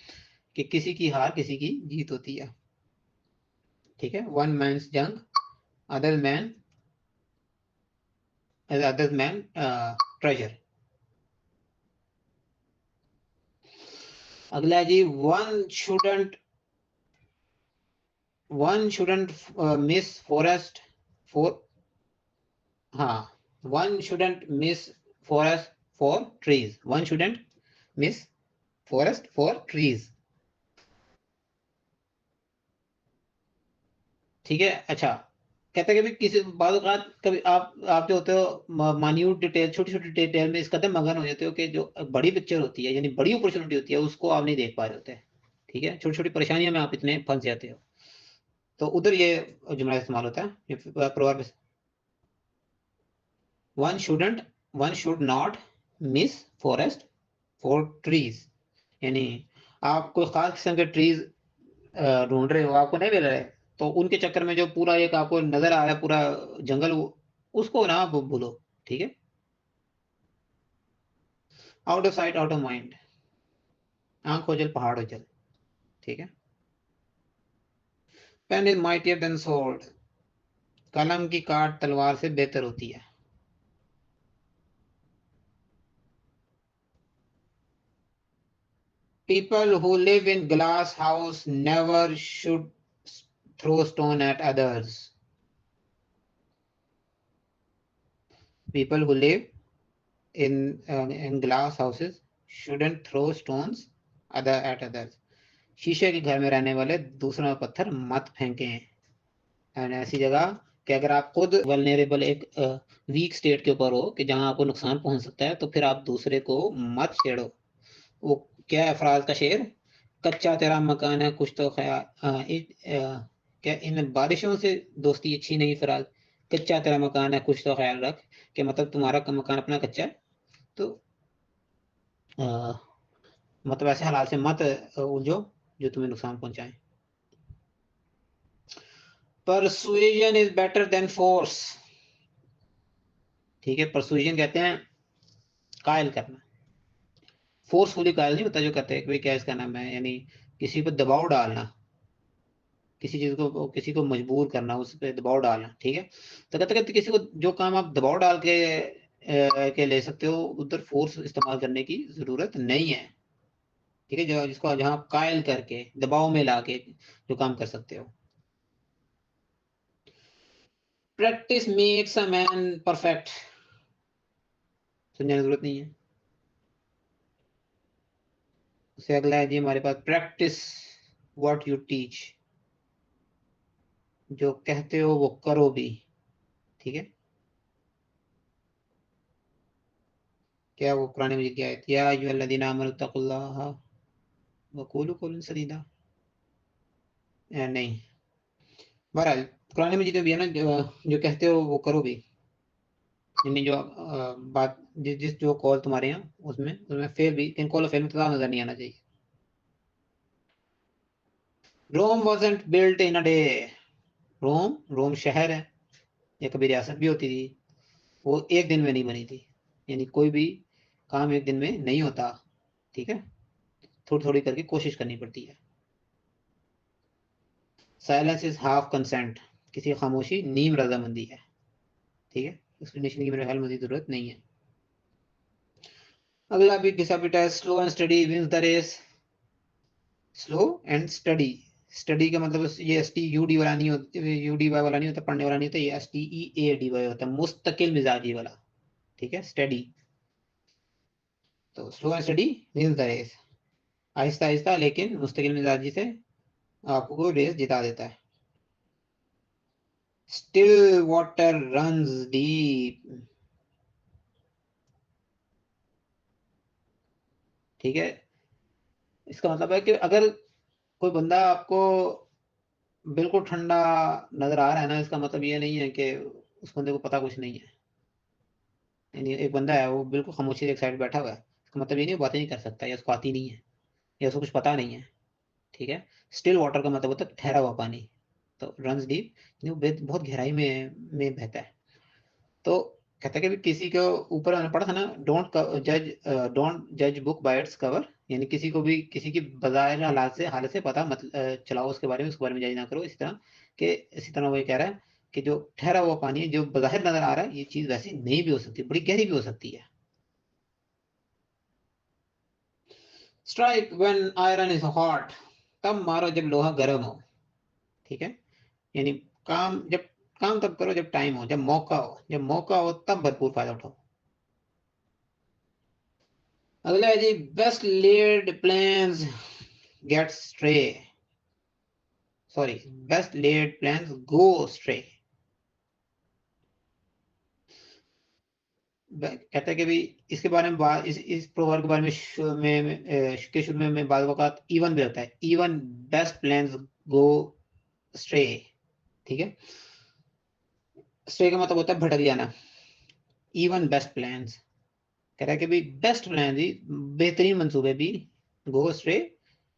कि किसी की हार किसी की जीत होती है, ठीक है। One man junk other man treasure. अगला है जी, one shouldn't miss forest for, हाँ, one shouldn't miss forest for trees, one shouldn't miss forest for trees, ठीक है। अच्छा, कहते हैं कि भी किसी बाद कभी आप जो होते हो मान्यूट डिटेल, छोटी छोटी डिटेल में इस कदर मगन हो जाते हो कि जो बड़ी पिक्चर होती है यानी बड़ी अपॉर्चुनिटी होती है उसको आप नहीं देख पा रहे होते, ठीक है। छोटी छोटी परेशानियों में आप इतने फंस जाते हो, तो उधर ये जुमला इस्तेमाल होता है proverb, one shouldn't, one should not miss forest for trees, यानी आप कोई खास किस्म के ट्रीज ढूंढ रहे हो, आपको नहीं मिल रहे, तो उनके चक्कर में जो पूरा एक आपको नजर आ रहा है पूरा जंगल, उसको ना आप भूलो, ठीक है। Out of sight out of mind, आंख ओझल पहाड़ ओझल, ठीक है। Pen is mightier than sword, कलम की काट तलवार से बेहतर होती है। People who live in glass house never should throw stone at others, people who live in glass houses shouldn't throw stones other at others, शीशे के घर में रहने वाले दूसरों में पत्थर मत फेंकें। एंड ऐसी जगह कि अगर आप खुद वल्नरेबल एक वीक स्टेट के ऊपर हो कि जहां आपको नुकसान पहुंच सकता है तो फिर आप दूसरे को मत छेड़ो। वो क्या है फराज का शेर, कच्चा तेरा मकान है कुछ तो ख्याल क्या इन बारिशों से दोस्ती अच्छी नहीं फराज, कच्चा तेरा मकान है कुछ तो ख्याल रख, कि मतलब तुम्हारा मकान अपना कच्चा है तो मतलब ऐसे हालात से मत उलझो जो तुम्हें नुकसान पहुंचाए। परसुएजन इज बेटर देन फोर्स। ठीक है, परसुएजन कहते हैं कायल करना, फोर्सफुली कायल नहीं होता जो कहते हैं क्या इसका नाम है, यानी किसी पर दबाव डालना, किसी चीज को किसी को मजबूर करना, उस पर दबाव डालना। ठीक है, तो कहते कहते किसी को जो काम आप दबाव डाल के ले सकते हो, उधर फोर्स इस्तेमाल करने की जरूरत नहीं है। ठीक है, जो जिसको जहां कायल करके दबाव में लाके जो काम कर सकते हो। Practice makes a man perfect, समझने की जरूरत नहीं है। उससे अगला है जी हमारे पास प्रैक्टिस व्हाट यू टीच, जो कहते हो वो करो भी। ठीक है, क्या वो कुरान मजीद की आयत, या अय्युहल्लज़ीना आमनू तक़ुल्लाह वक़ूलू क़ौलन सदीदा, नहीं, बहरहाल कुरान मजीद में भी है ना, जो कहते हो वो करो भी, यानी जो बात जिस जो कॉल तुम्हारे यहाँ उसमें उसमें फेल भी, इन कॉल फेल में तजाद नजर नहीं आना चाहिए। Rome wasn't built in a day, Rome शहर है या कभी रियासत भी होती थी, वो एक दिन में नहीं बनी थी, यानी कोई भी काम एक दिन में नहीं होता। ठीक है, थोड़ी थोड़ी करके कोशिश करनी पड़ती है। साइलेंस इज हाफ कंसेंट, किसी की खामोशी नीम रजामंदी है। ठीक है, एक्सप्लेनेशन की मेरे ख्याल मजीद जरूरत नहीं है। अगला भी किसा बेटा है, slow and steady wins the race. Slow and steady, steady का मतलब ये एस टी यू डी वाला नहीं होता, यू डी वाई वाला नहीं होता, पढ़ने वाला नहीं होता, ये S T E A D Y होता है, मुस्तकिल मिजाजी वाला। ठीक है, स्टडी, तो slow and steady wins the race, आहिस्ता आहिस्ता लेकिन मुस्तकिल मिजाजी से आपको रेस जिता देता है। Still water runs deep. ठीक है, इसका मतलब है कि अगर कोई बंदा आपको बिल्कुल ठंडा नजर आ रहा है ना, इसका मतलब ये नहीं है कि उस बंदे को पता कुछ नहीं है। यानी एक बंदा है वो बिल्कुल खामोशी से एक साइड बैठा हुआ है, इसका मतलब ये नहीं वो बातें नहीं कर सकता या उसको आती नहीं है या उसको कुछ पता नहीं है। ठीक है, स्टिल वाटर का मतलब होता है ठहरा हुआ पानी, तो रन्स डीप वो बहुत गहराई में बहता है। तो कहता है कि किसी के ऊपर मैंने पढ़ा था ना, डोंट जज बुक बाय इट्स कवर, यानी किसी को भी किसी की बजाय हालत से पता मत चलाओ उसके बारे में, उसके बारे में जज ना करो। इसी तरह वो ये कह रहा है कि जो ठहरा हुआ पानी है, जो बाहर नजर आ रहा है, ये चीज वैसी नहीं भी हो सकती, बड़ी गहरी भी हो सकती है। Strike when iron is hot, तब मारो जब लोहा गर्म हो। ठीक है, यानी काम तब करो जब टाइम हो, जब मौका हो तब भरपूर फायदा उठाओ। अगला है जी, best laid plans get stray, sorry, best laid plans go stray. कहता है कि भी इसके बारे में इस प्रोवर्ब के बारे में के शुरू में बाद वक़्त इवन भी होता है, even best plans go stray. ठीक है, स्ट्रे का मतलब होता है भटक जाना, इवन बेस्ट प्लान्स कह रहा है कि भी बेस्ट प्लान भी, बेहतरीन मंसूबे भी गो स्ट्रे,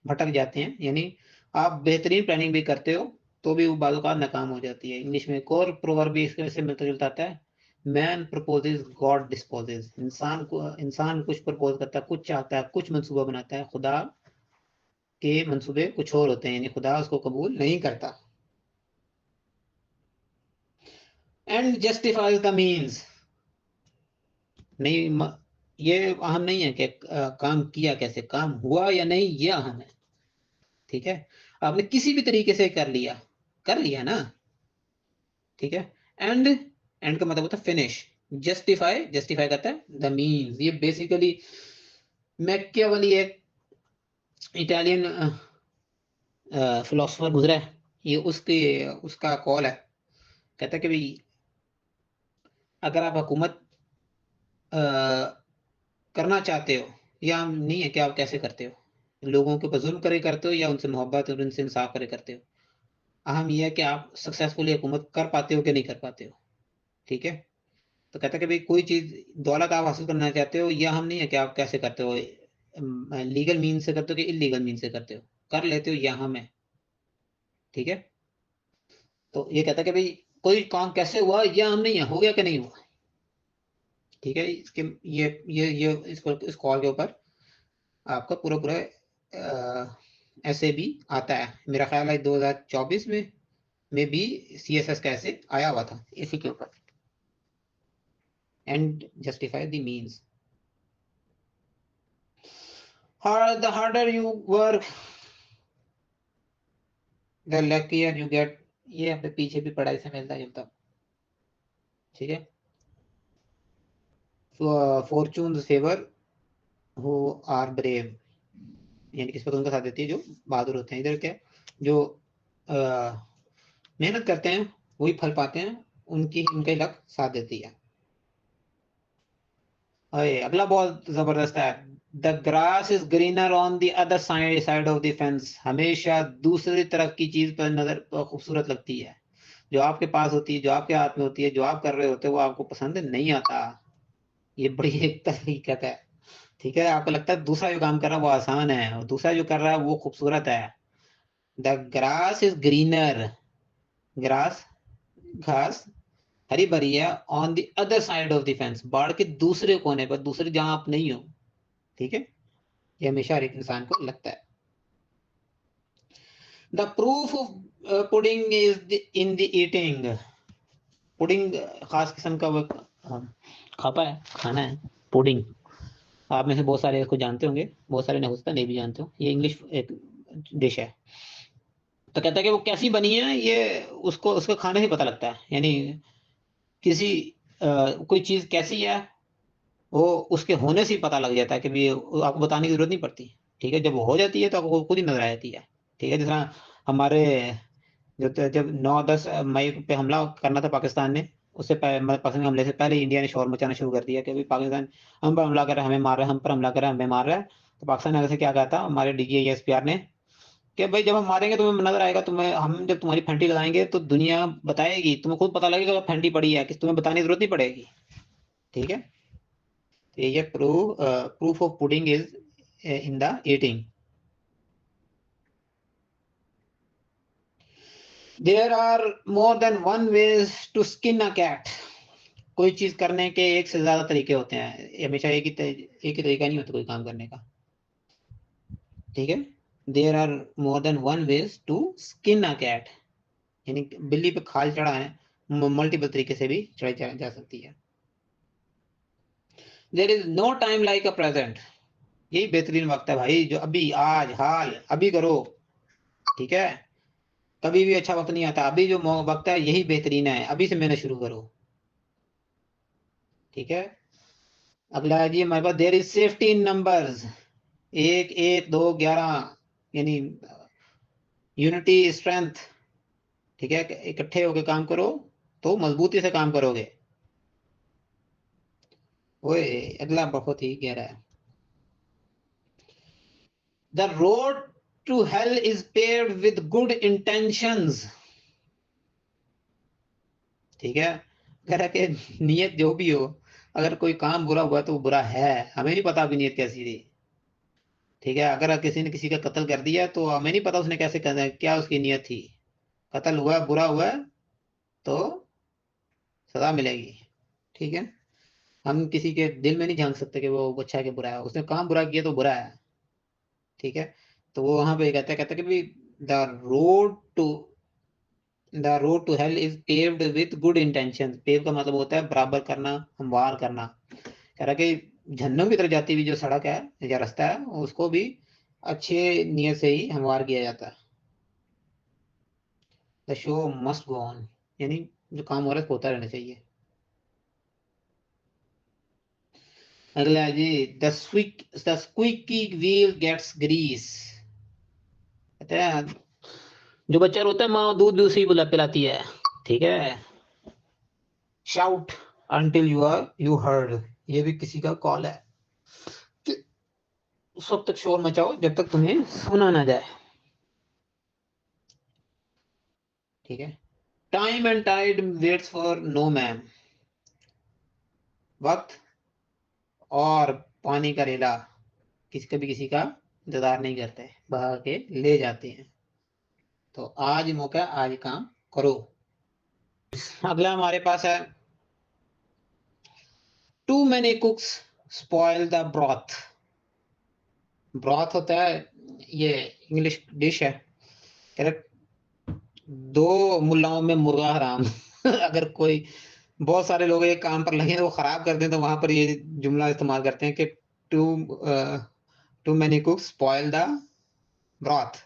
भटक जाते हैं, यानी आप बेहतरीन प्लानिंग भी करते हो तो भी वो बाज़ औक़ात नाकाम हो जाती है। इंग्लिश में एक और प्रोवर्ब भी इसके से मिलता जुलता आता है, मैन प्रपोजेज गॉड डिस्पोजेज, इंसान कुछ प्रपोज करता है, कुछ चाहता है, कुछ मंसूबा बनाता है, खुदा के मंसूबे कुछ और होते हैं, यानी खुदा उसको कबूल नहीं करता। एंड जस्टिफाइज द मीन्स, नहीं ये अहम नहीं है कि काम किया कैसे, काम हुआ या नहीं, ये अहम है। ठीक है, आपने किसी भी तरीके से कर लिया ना। ठीक है, एंड का मतलब होता है फिनिश, जस्टिफाई करता है द मीन्स। ये बेसिकली मैकियावेली एक इटालियन फिलोसोफर गुजरा है, ये उसका कॉल है। कहता है कि भाई अगर आप हुकूमत करना चाहते हो, या नहीं है कि आप कैसे करते हो, लोगों के ऊपर जुल्म करे करते हो या उनसे मोहब्बत और उनसे इंसाफ करे करते हो, अहम यह है कि आप सक्सेसफुली हुकूमत कर पाते हो कि नहीं कर पाते हो। ठीक है, तो कहता है कि भाई कोई चीज दौलत आप हासिल करना चाहते हो, यह हम नहीं है कि आप कैसे करते हो, लीगल मीन से करते हो कि इलीगल मीन से करते हो, कर लेते हो, यह हम है। ठीक है, तो ये कहता है कि भाई कोई काम कैसे हुआ, या हम नहीं है, हो गया कि नहीं हुआ। ठीक है, इसके ये इस कॉल के ऊपर आपका पूरा पूरा ऐसे भी आता है। मेरा ख्याल है 2024 में भी CSS का ऐसे आया हुआ था इसी के ऊपर, and justify the means. The harder you work, the luckier you get। ये हमने पीछे भी पढ़ाई से मिलता जुलता। ठीक है, fortune favour who are brave, यानी किस पर उनका साथ देती है जो बहादुर होते हैं। इधर क्या, जो मेहनत करते हैं वही फल पाते हैं, उनका लक साथ देती है। अरे अगला बहुत जबरदस्त है। The grass is greener on the other side of the fence. हमेशा दूसरी तरफ की चीज पर नजर खूबसूरत लगती है। जो आपके पास होती है, जो आपके हाथ में होती है, जो आप कर रहे होते हो, वो आपको पसंद नहीं आता। ये बड़ी एक तरीका है। ठीक है, आपको लगता है दूसरा जो काम कर रहा है वो आसान है, और दूसरा जो कर रहा है वो खूबसूरत है। The grass is greener, grass घास हरी भरी है, on the other side of the fence, बाढ़ के दूसरे कोने पर, दूसरे जहां आप नहीं हो। ठीक है, ये हमेशा हर एक इंसान को लगता है। The proof of pudding is in the eating. Pudding खास किस्म का वो खापा है, खाना है पुडिंग। आप में से बहुत सारे इसको जानते होंगे, बहुत सारे नहीं, नहीं भी जानते हो। ये इंग्लिश एक डिश है। तो कहता है कि वो कैसी बनी है, ये उसको खाने से पता लगता है। यानी किसी कोई चीज कैसी है, वो उसके होने से ही पता लग जाता है कि भी आपको बताने की जरूरत नहीं पड़ती। ठीक है, जब वो हो जाती है तो आपको खुद ही नजर आ जाती है। ठीक है, जिस तरह हमारे जब 9-10 मई पे हमला करना था पाकिस्तान ने, उससे पहले, मतलब पाकिस्तान के हमले से पहले इंडिया ने शोर मचाना शुरू कर दिया कि भाई पाकिस्तान हम पर हमला कर रहा है, हमें मार रहा है, हम पर हमला कर रहा है, हमें मार रहा है। तो पाकिस्तान ने आगे से क्या कहा था हमारे DGI SPR ने, कि भाई जब हम मारेंगे तुम्हें नजर आएगा, तुम्हें हम जब तुम्हारी फंटी लगाएंगे तो दुनिया बताएगी, तुम्हें खुद पता लगेगा फंटी पड़ी है, कि तुम्हें बताने की जरूरत नहीं पड़ेगी। ठीक है, तो ये proof of pudding is in the eating. There are more than one ways to skin a cat. कोई चीज करने के एक से ज्यादा तरीके होते हैं, हमेशा एक ही तरीका नहीं होता कोई काम करने का। ठीक है, there are more than one ways to skin a cat, यानी बिल्ली पे खाल चढ़ा है, मल्टीपल तरीके से भी चढ़ाई जा सकती है। There is no time like a present. यही बेहतरीन वक्त है भाई, जो अभी, आज, हाल, अभी करो। ठीक है, कभी भी अच्छा वक्त नहीं आता, अभी जो वक्त है यही बेहतरीन है, अभी से मेहनत शुरू करो। ठीक है, अगला है जी हमारे पास, there is safety in numbers. 1 1 2 11, यानी यूनिटी स्ट्रेंथ। ठीक है, इकट्ठे होकर काम करो तो मजबूती से काम करोगे। ओए अगला बहुत ही गहरा है। The road to hell is paved with good intentions. ठीक है, अगर के नियत जो भी हो, अगर कोई काम बुरा हुआ तो वो बुरा है, हमें नहीं पता अभी नीयत कैसी थी। ठीक है, अगर किसी ने किसी का कत्ल कर दिया तो हमें नहीं पता उसने कैसे कर, क्या उसकी नीयत थी। कत्ल हुआ, बुरा हुआ, तो सजा मिलेगी। ठीक है, हम किसी के दिल में नहीं झांक सकते कि वो अच्छा है कि बुरा है, उसने काम बुरा किया तो बुरा है। ठीक है, तो वो वहां पे कहता है कि भाई the road to the road to hell is paved with good intention. Pave का मतलब होता है बराबर करना, हमवार करना। कह रहा है कि जहन्नुम की तरफ जाती हुई जो सड़क है या रास्ता है, उसको भी अच्छे नियत से ही हमवार किया जाता है। The show must go on, यानी जो काम हो रहा है होता रहना चाहिए। अगला है जी, the squeaky wheel gets grease. कहते हैं जो बच्चा रोता है माँ दूध भी उसी को पिलाती है। ठीक है, शाउट अंटिल यू हर्ड, ये भी किसी का कॉल है कि उस वक्त तक शोर मचाओ जब तक तुम्हें सुना ना जाए। ठीक है, time and tide waits for no man. वक्त और पानी का रेला कभी किसी का इंतजार नहीं करते, बहा के ले जाते हैं। तो आज मौका, आज काम करो। अगला हमारे पास है too many cooks spoil the broth. Broth होता है, ये इंग्लिश डिश है। कह रहे 2 मुल्लाओं में मुर्गा हराम। अगर कोई बहुत सारे लोग एक काम पर लगे हैं, वो खराब कर दें, तो वहाँ पर ये जुमला इस्तेमाल करते हैं कि too too many cooks spoil the broth.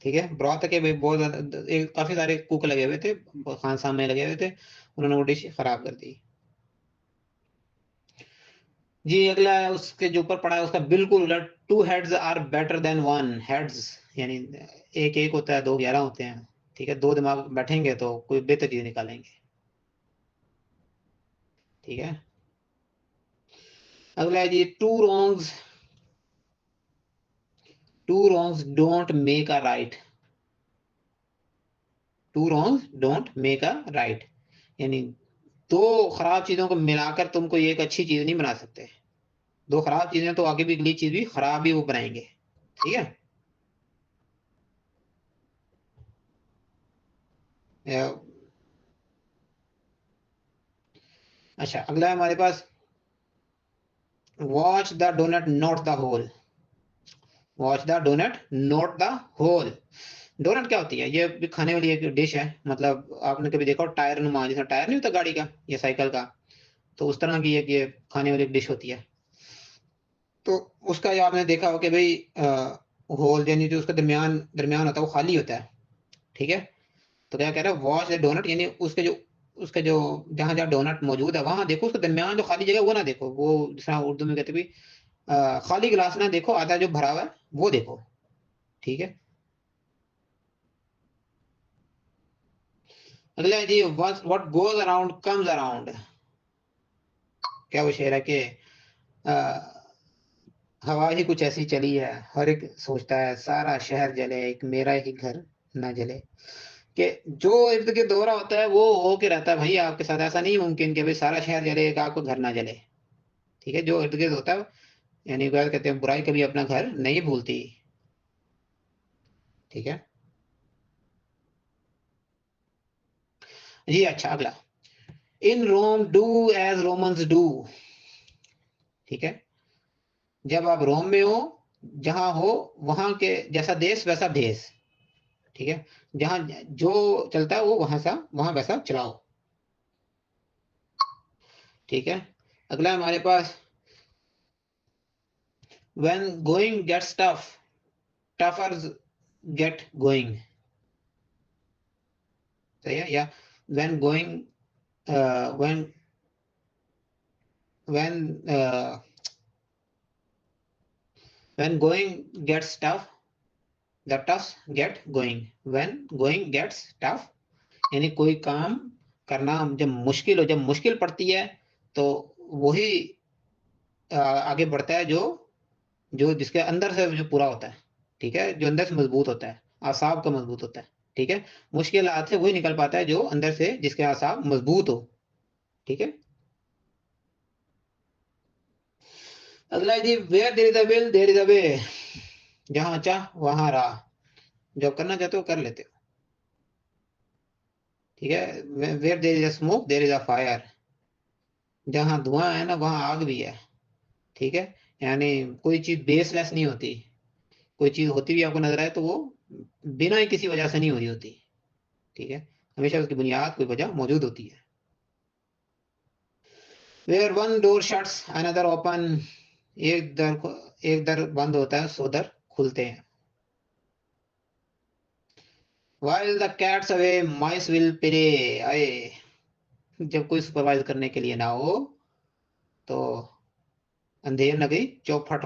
ठीक है, ब्रॉथ के भाई बहुत ज़्यादा काफ़ी सारे कुक लगे हुए थे, खानसामे में लगे हुए थे, उन्होंने वो डिश खराब कर दी। जी, अगला है उसके जो ऊपर पड़ा है उसका बिल्कुल उलट, 2 heads are better than 1 heads, यानी एक होता है, 2 11 होते हैं। ठीक है, 2 दिमाग बैठेंगे तो कोई बेहतर चीज़ निकालेंगे। ठीक है, अगला है जी, 2 wrongs don't make a right। 2 wrongs don't make a right, यानी 2 खराब चीज़ों को मिलाकर तुम कोई एक अच्छी चीज़ नहीं बना सकते। 2 खराब चीज़ें तो आगे भी अगली चीज़ भी खराब ही वो बनाएँगे। ठीक है? अ, अच्छा, अगला है हमारे पास watch the donut not the hole. Watch the donut not the hole. Donut क्या होती है? ये भी खाने वाली एक डिश है। मतलब आपने कभी देखा हो टायर नुमा, जैसा टायर नहीं होता गाड़ी का या साइकिल का, तो उस तरह की एक ये खाने वाली एक डिश होती है। तो उसका ये आपने देखा हो कि भाई होल यानी जो उसका दरमियान दरमियान होता है वो खाली होता है। ठीक है, तो क्या कह रहा है, वॉच द डोनट, यानी उसके जो जहाँ जहाँ डोनट मौजूद है वहां देखो, उसका दरमियान जो खाली जगह वो ना देखो। वो जिस तरह उर्दू में कहते भी खाली गिलास ना देखो, आधा जो भरा हुआ है वो देखो। ठीक है, अगला है जी, what goes around comes around. क्या वो शेर है कि हवा ही कुछ ऐसी चली है, हर एक सोचता है सारा शहर जले, एक मेरा ही घर ना जले। कि जो इर्द गिर्द हो रहा होता है वो हो के रहता है भाई आपके साथ। ऐसा नहीं मुमकिन कि भाई सारा शहर जले एक आपको घर ना जले। ठीक है, जो इर्द गिर्द होता है, यानी कहते हैं बुराई कभी अपना घर नहीं भूलती। ठीक है जी, अच्छा अगला, in Rome do as Romans do. ठीक है, जब आप रोम में हो, जहां हो वहां के जैसा देश वैसा भेष। ठीक है, जहां जो चलता है वो वहां वैसा चलाओ। ठीक है, अगला हमारे पास when going gets tough, toughers get going। सही है, या when going when when when going gets tough, the toughs get going। when going gets tough, यानी कोई काम करना जब मुश्किल पड़ती है, तो वही आगे बढ़ता है जो जो जिसके अंदर से जो पूरा होता है। ठीक है, जो अंदर से मजबूत होता है, आसाब का मजबूत होता है। ठीक है, मुश्किल से वही निकल पाता है जो अंदर से जिसके आसाब मजबूत हो। ठीक है, अगला है जी, where there is a will there is a way. जहां चाह वहां राह। जो करना चाहते हो कर लेते हो। ठीक है, where there is a smoke there is a fire. जहां धुआं है ना वहां आग भी है। ठीक है, यानी कोई चीज बेसलेस नहीं होती। कोई चीज होती भी आपको नजर आए तो वो बिना ही किसी वजह से नहीं हो रही होती। ठीक है, हमेशा उसकी बुनियाद कोई वजह मौजूद होती है। Where one door shuts another open. एक दर बंद होता है, 100 दर खुलते हैं। While the cat's away, mice will play। आए, जब कोई सुपरवाइज करने के लिए ना हो तो अंधेर न गई चौपट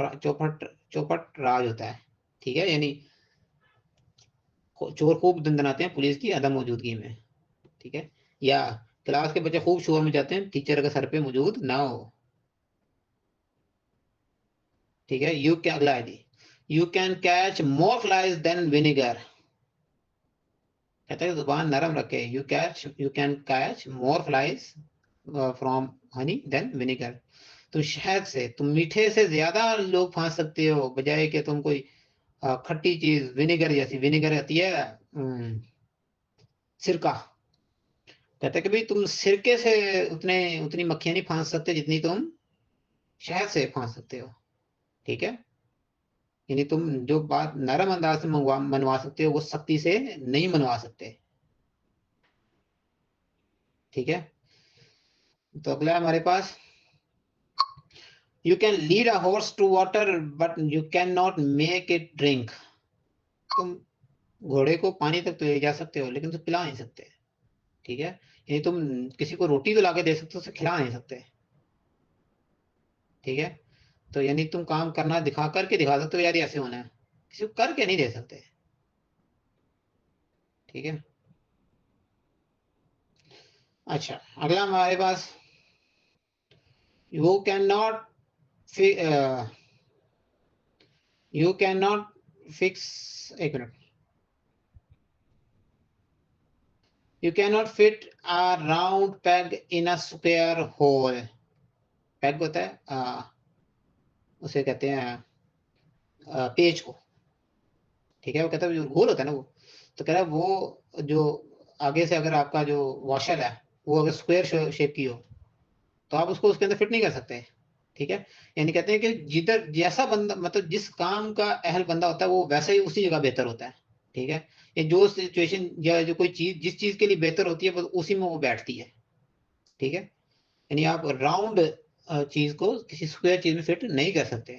राज होता है। ठीक है, यानी चोर खूब दंदनाते हैं पुलिस की अदम मौजूदगी में। ठीक है, या क्लास के बच्चे खूब शोर में जाते हैं टीचर के सर पे मौजूद ना हो। ठीक है, यू क्या अगला है जी, you can catch more flies than vinegar. कहते हैं जुबान नरम रखे, you can catch more flies from honey than vinegar. तुम शहद से, तुम मीठे से ज्यादा लोग फांस सकते हो, बजाय कि तुम कोई खट्टी चीज, विनेगर जैसी। विनेगर आती है सिरका। कहते हैं कि भाई तुम सिरके से उतनी मक्खियां नहीं फांस सकते जितनी तुम शहद से फांस सकते हो। ठीक है, यानी तुम जो बात नरम अंदाज से मनवा सकते हो वो सख्ती से नहीं मनवा सकते। ठीक है, तो अगला है हमारे पास, you can lead a horse to water but you can not make it drink. तुम घोड़े को पानी तक तो ले जा सकते हो लेकिन उसे पिला नहीं सकते। ठीक है, यानी तुम किसी को रोटी तो ला के दे सकते हो, उसे खिला नहीं सकते। ठीक है, तो यानी तुम काम करना दिखा करके दिखा सकते हो यार ये ऐसे होना है, किसी को करके नहीं दे सकते। ठीक है, अच्छा अगला हमारे पास, you can not you can not fix, एक minute, you can not fit a round peg in a square hole. Peg होता है उसे कहते हैं पेज को। ठीक है, वो कहता है जो गोल होता है ना वो, तो कह रहा है वो जो आगे से अगर आपका जो वॉशर है वो अगर स्क्वायर शेप की हो तो आप उसको उसके अंदर फिट नहीं कर सकते। ठीक है, यानी कहते हैं कि जिधर जैसा बंदा, मतलब जिस काम का अहल बंदा होता है वो वैसे ही उसी जगह बेहतर होता है। ठीक है, ये जो सिचुएशन या जो कोई चीज जिस चीज के लिए बेहतर होती है बस उसी में वो बैठती है। ठीक है, यानी आप राउंड चीज को किसी स्क्वायर चीज में फिट नहीं कर सकते।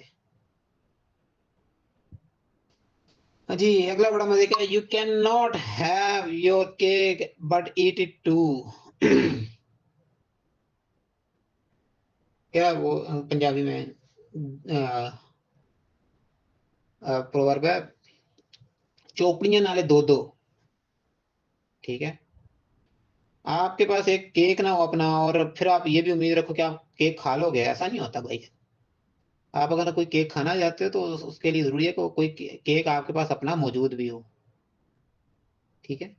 हाँ जी, अगला बड़ा मजे का, you can not have your cake but eat it too. क्या वो पंजाबी में प्रोवर्ब है, चोपड़ियां नाले दो दो। ठीक है, आपके पास एक केक ना हो अपना और फिर आप ये भी उम्मीद रखो कि आप केक खा लोगे, ऐसा नहीं होता भाई। आप अगर कोई केक खाना चाहते हो तो उसके लिए जरूरी है कि कोई केक आपके पास अपना मौजूद भी हो। ठीक है,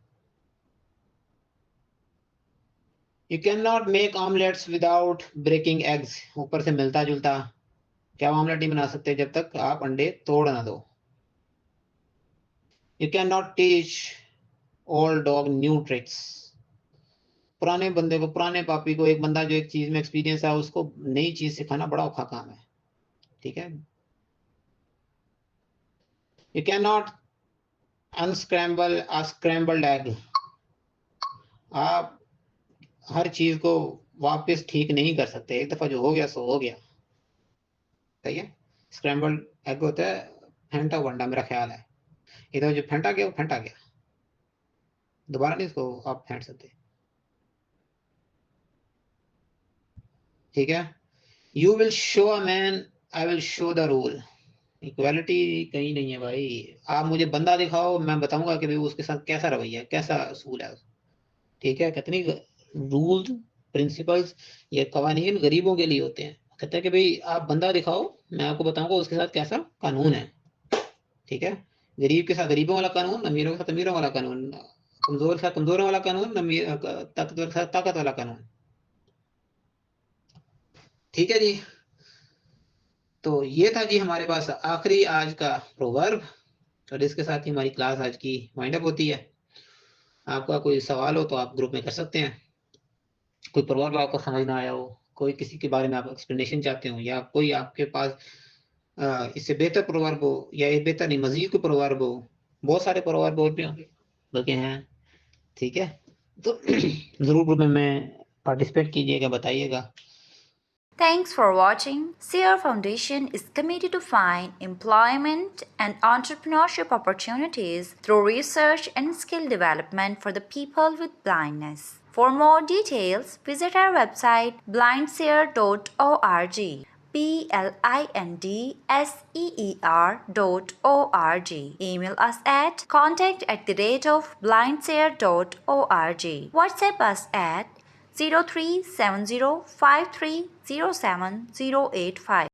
you can not make omelettes without breaking eggs. ऊपर से मिलता जुलता, क्या ऑमलेट नहीं बना सकते जब तक आप अंडे तोड़ ना दो। You can not teach old dog new tricks. पुराने बंदे को, पुराने पापी को, एक बंदा जो एक चीज में एक्सपीरियंस है उसको नई चीज सिखाना बड़ा औखा काम है। ठीक है, you can not unscramble a scrambled egg. आप हर चीज को वापस ठीक नहीं कर सकते, एक दफा जो हो गया सो हो गया। सही है, स्क्रैम्बल्ड एग होता है फेंटा हुआ अंडा, मेरा ख्याल है। इधर जो फेंटा गया वो फेंटा गया, दोबारा नहीं इसको आप फेंट सकते। ठीक है, you will show a man, I will show the rule. Equality कहीं नहीं है भाई, आप मुझे बंदा दिखाओ मैं बताऊंगा कि भाई उसके साथ कैसा रवैया है, कैसा असूल है। ठीक है, कितनी रूल्स, प्रिंसिपल्स, ये कवानीन गरीबों के लिए होते हैं। कहते हैं कि भाई आप बंदा दिखाओ मैं आपको बताऊंगा उसके साथ कैसा कानून है। ठीक है, गरीब के साथ गरीबों वाला कानून, अमीरों के साथ अमीरों वाला कानून, कमजोर के साथ कमजोरों वाला कानून, ताकतवर के साथ ताकत वाला कानून। ठीक है जी, तो ये था जी हमारे पास आखिरी आज का प्रोवर्ब, और इसके साथ ही हमारी क्लास आज की वाइंड अप होती है। आपका कोई सवाल हो तो आप ग्रुप में कर सकते हैं। कोई प्रोवर्ब आपको समझ ना आया हो, कोई किसी के बारे में आप एक्सप्लेनेशन चाहते हो, या कोई आपके पास इससे बेहतर प्रोवर्ब हो, या ये बेहतर नहीं मजीद कोई प्रोवर्ब हो, बहुत सारे प्रोवर्ब और भी होंगे बल्कि हैं। ठीक है, तो जरूर ग्रुप में पार्टिसिपेट कीजिएगा, बताइएगा। Thanks for watching. CR Foundation is committed to find employment and entrepreneurship opportunities through research and skill development for the people with blindness. For more details, visit our website blindseer.org. blindseer.org. Email us at contact@blindseer.org. WhatsApp us at 037053078085.